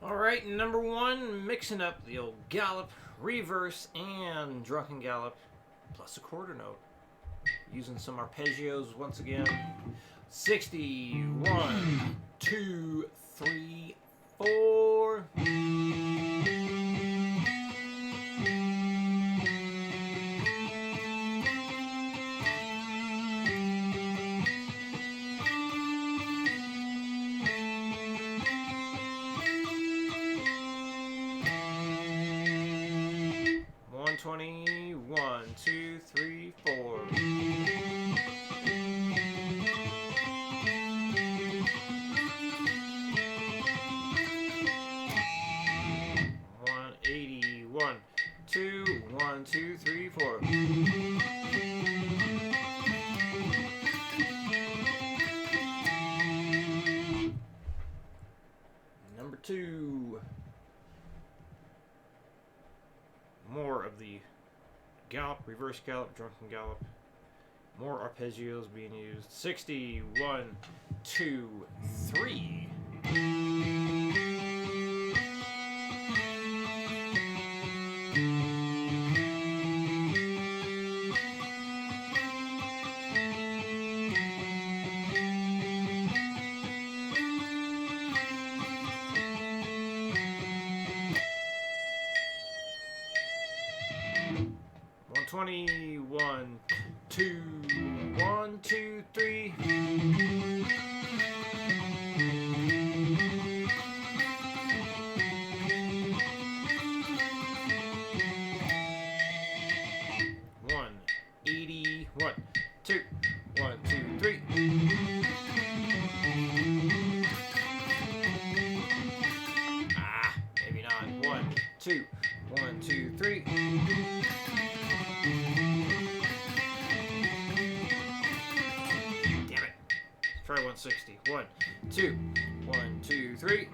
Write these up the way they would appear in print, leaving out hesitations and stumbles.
Alright, number one, mixing up the old gallop, reverse, and drunken gallop, plus a quarter note. Using some arpeggios once again. 60, 1, 2, 3, 4. 120, 1, 2, 3, 4. 180, 1, 2, 1, 2, 3, 4. Number two. More of the gallop, reverse gallop, drunken gallop. More arpeggios being used. 60, 1, 2, 3. 120, 1, 2, 1, 2, 3. 180, 1, 2, 1, 2, 3. Maybe not. 1, 2, 1, 2, 3. Damn it. Let's try 160. 1, 2, 1, 2, 3.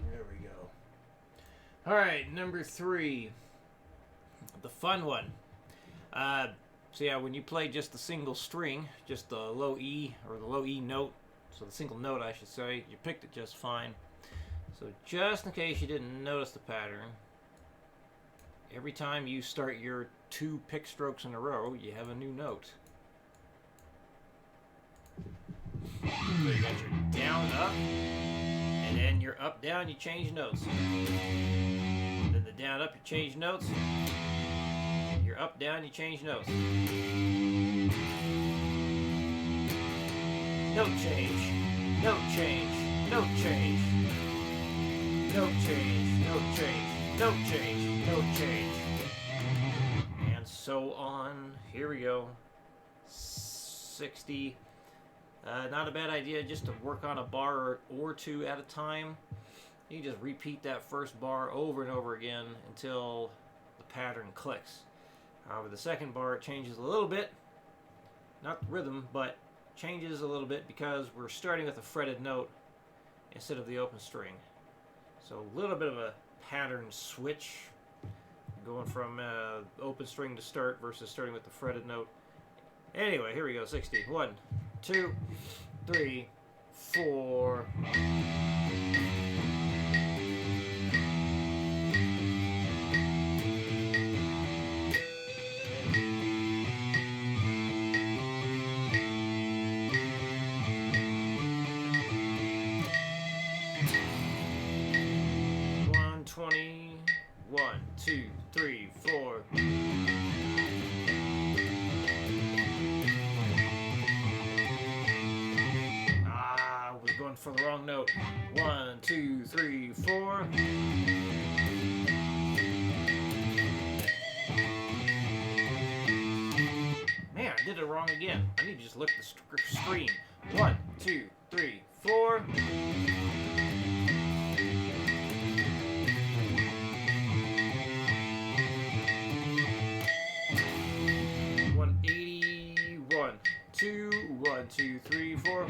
There we go. Alright, number three. The fun one. So yeah, when you play just the single string, just the low E, or the low E note, so the single note I should say, you picked it just fine. So just in case you didn't notice the pattern, every time you start your 2 pick strokes in a row, you have a new note. So you got your down, up, and then your up, down, you change notes. Then the down, up, you change notes. Your up, down, you change notes. Note change, note change, note change, note change, note change, note change, note change, and so on. Here we go. 60. Not a bad idea just to work on a bar or two at a time. You just repeat that first bar over and over again until the pattern clicks. However, the second bar changes a little bit. Not the rhythm, but changes a little bit because we're starting with a fretted note instead of the open string. So a little bit of a pattern switch, going from open string to start versus starting with the fretted note. Anyway, here we go. 60. 1, 2, 3, 4. 20, 1, 2, 3, 4. I was going for the wrong note. 1, 2, 3, 4. Man, I did it wrong again. I need to just look at the screen. 1, 2, 3, 4. 1, 2, 1, 2, 3, 4.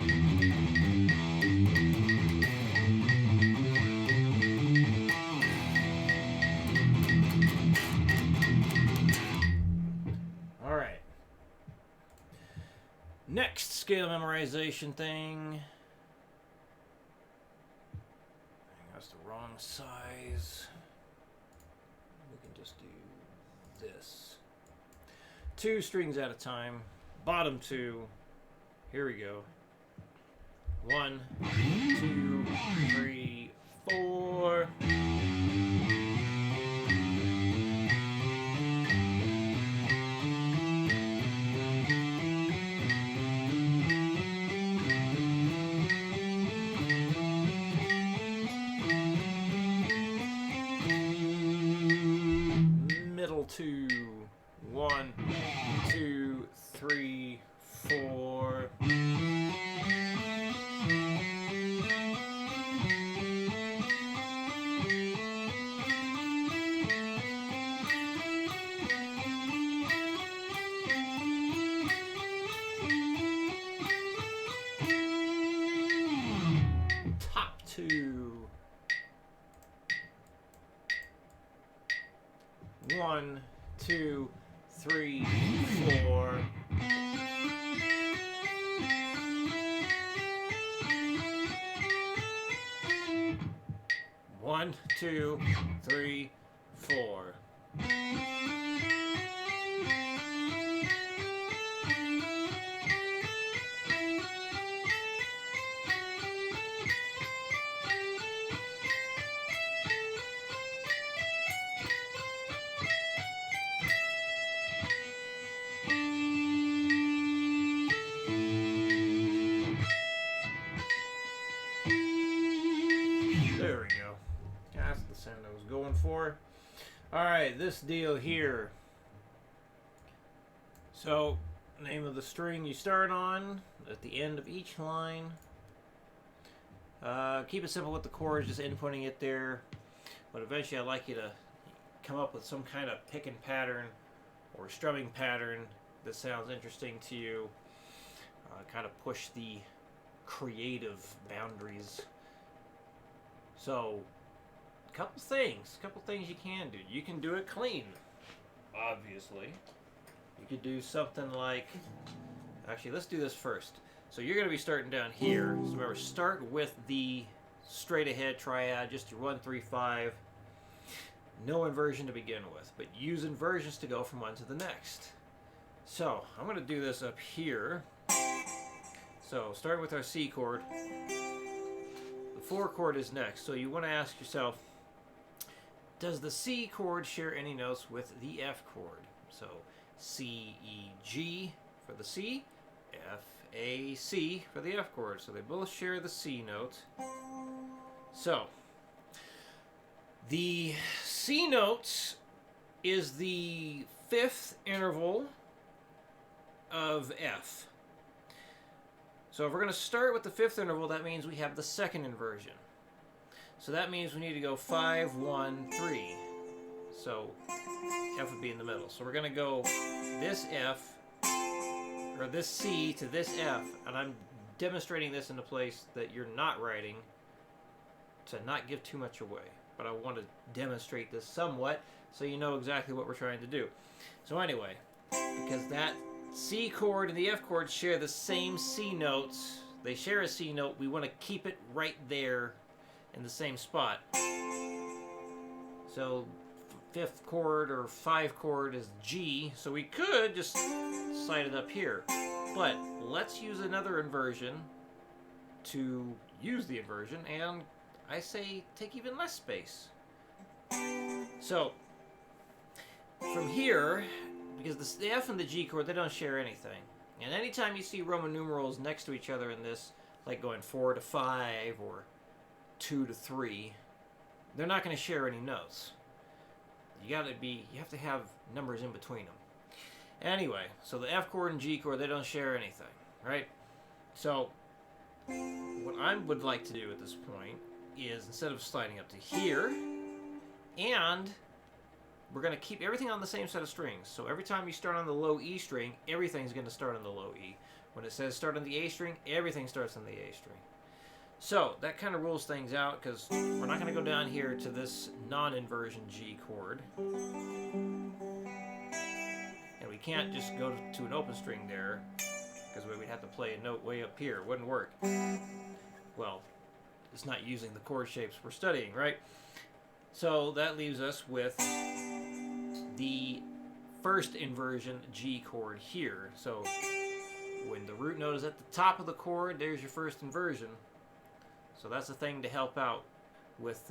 All right. Next scale memorization thing. That's the wrong size. We can just do this. 2 strings at a time. Bottom 2. Here we go. 1, 2, 3, 4. Middle 2. 1, 2, 3, 4. Top 2. 1, 2, 3, 4. 1, 2, 3, 4. There we go. That's the sound I was going for. Alright, this deal here. So, name of the string you start on at the end of each line. Keep it simple with the chords, just inputting it there. But eventually I'd like you to come up with some kind of picking pattern or strumming pattern that sounds interesting to you. Kind of push the creative boundaries. So, a couple things you can do. You can do it clean, obviously. You could do something like, actually, let's do this first. So you're going to be starting down here. So remember, start with the straight ahead triad, just your 1, 3, 5. No inversion to begin with, but use inversions to go from one to the next. So I'm going to do this up here. So starting with our C chord. The 4 chord is next. So you want to ask yourself, does the C chord share any notes with the F chord? So C, E, G for the C, F, A, C for the F chord. So they both share the C note. So the C note is the 5th interval of F. So if we're going to start with the 5th interval, that means we have the 2nd inversion. So that means we need to go 5, 1, 3. So F would be in the middle. So we're going to go this F, or this C to this F, and I'm demonstrating this in a place that you're not writing to not give too much away. But I want to demonstrate this somewhat so you know exactly what we're trying to do. So anyway, because that C chord and the F chord share the same C notes, they share a C note, we want to keep it right there in the same spot. So 5th chord or 5 chord is G, so we could just slide it up here. But let's use another inversion to use the inversion, and I say take even less space. So from here, because the F and the G chord, they don't share anything. And anytime you see Roman numerals next to each other in this, like going 4 to 5 or 2 to 3, they're not going to share any notes. You have to have numbers in between them. Anyway, so the F chord and G chord, they don't share anything, right? So what I would like to do at this point is, instead of sliding up to here, and we're going to keep everything on the same set of strings. So every time you start on the low E string, everything's going to start on the low E. When it says start on the A string, everything starts on the A string. So that kind of rules things out, because we're not going to go down here to this non-inversion G chord. And we can't just go to an open string there. because we'd have to play a note way up here. It wouldn't work. Well, it's not using the chord shapes we're studying, right? So that leaves us with the first inversion G chord here. So when the root note is at the top of the chord, there's your first inversion. So that's a thing to help out with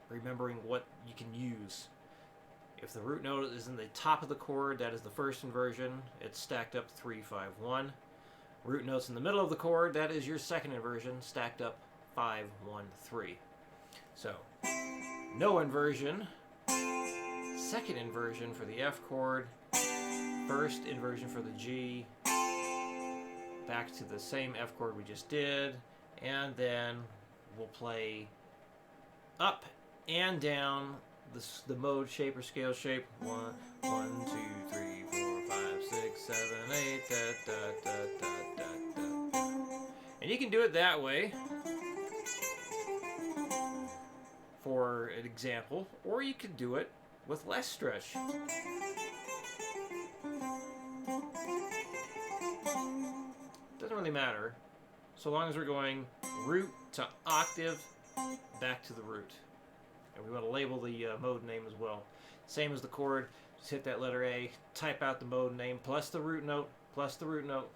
remembering what you can use. If the root note is in the top of the chord, that is the first inversion. It's stacked up 3, 5, 1. Root note's in the middle of the chord, that is your second inversion, stacked up 5, 1, 3. So, no inversion, second inversion for the F chord, first inversion for the G, back to the same F chord we just did, and then we'll play up and down the mode shape or scale shape. 1, 1, 2, 3, 4, 5, 6, 7, 8, da, da, da, da, da, da. And you can do it that way for an example, or you could do it with less stretch. Doesn't really matter, so long as we're going root to octave, back to the root. And we want to label the mode name as well. Same as the chord, just hit that letter A, type out the mode name, plus the root note, plus the root note.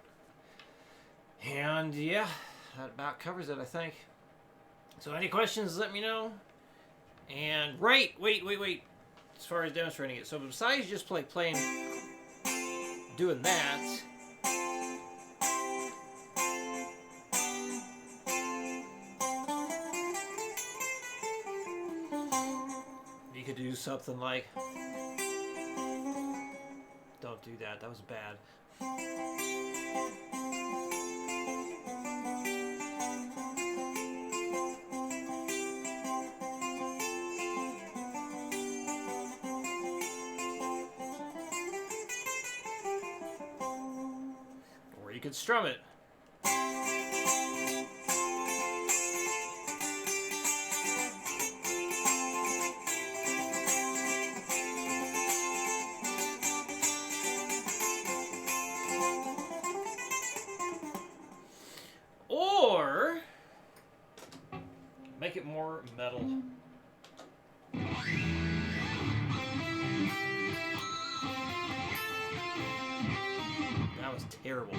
And yeah, that about covers it, I think. So any questions, let me know. And wait. As far as demonstrating it. So besides just playing, doing that, you could do something like, don't do that, that was bad. Or you could strum it. Or make it more metal. That was terrible.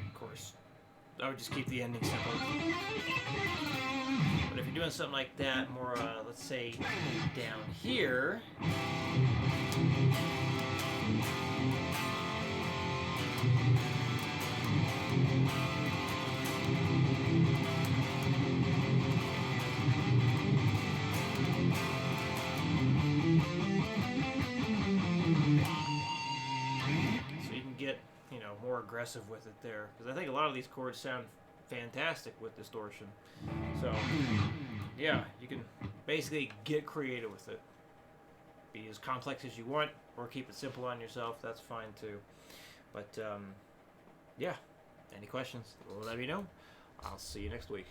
Of course, I would just keep the ending simple. But if you're doing something like that, more, let's say, down here. So you can get, more aggressive with it there. Because I think a lot of these chords sound fantastic with distortion. So, yeah, you can basically get creative with it. Be as complex as you want, or keep it simple on yourself. That's fine too. But, yeah, any questions? Let me know. I'll see you next week.